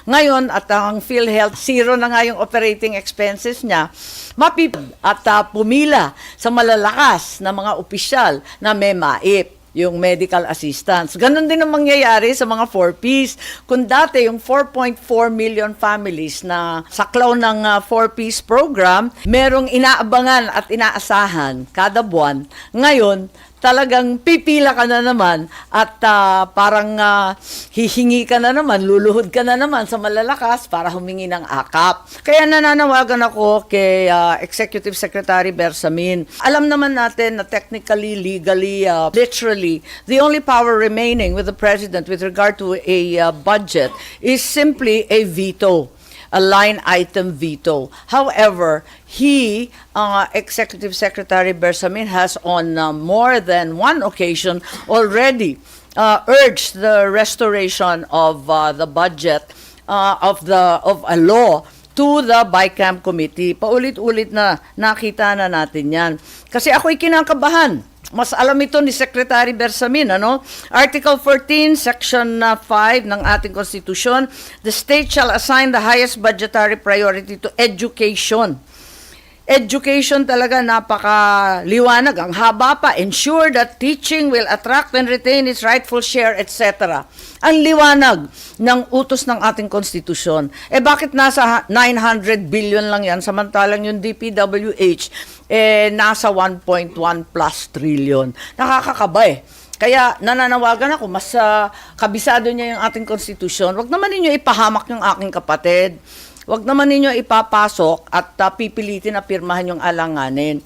Ngayon, at ang PhilHealth, zero na nga yung operating expenses niya, at pumila sa malalakas na mga opisyal na may MAIP, yung medical assistance. Ganon din ang mangyayari sa mga 4Ps. Kung dati yung 4.4 million families na saklaw ng 4Ps program, merong inaabangan at inaasahan kada buwan. Ngayon, talagang pipila ka na naman at parang hihingi ka na naman, luluhod ka na naman sa malalakas para humingi ng akap. Kaya nananawagan ako kay Executive Secretary Bersamin. Alam naman natin na technically, legally, literally, the only power remaining with the President with regard to a budget is simply a veto. A line item veto. However, Executive Secretary Bersamin has on more than one occasion already urged the restoration of the budget of a law to the BICAM committee. Paulit-ulit na nakita na natin yan. Kasi ako'y kinakabahan. Mas alam ito ni Secretary Bersamin, ano? Article 14, Section 5 ng ating Konstitusyon, the state shall assign the highest budgetary priority to education. Education talaga napakaliwanag. Ang haba pa, ensure that teaching will attract and retain its rightful share, etc. Ang liwanag ng utos ng ating konstitusyon. Bakit nasa 900 billion lang yan, samantalang yung DPWH, nasa 1.1 plus trillion. Nakakakaba Kaya nananawagan ako, mas kabisado niya yung ating konstitusyon. Wag naman ninyo ipahamak yung aking kapatid. Wag naman ninyo ipapasok at pipilitin na pirmahan yung alanganin.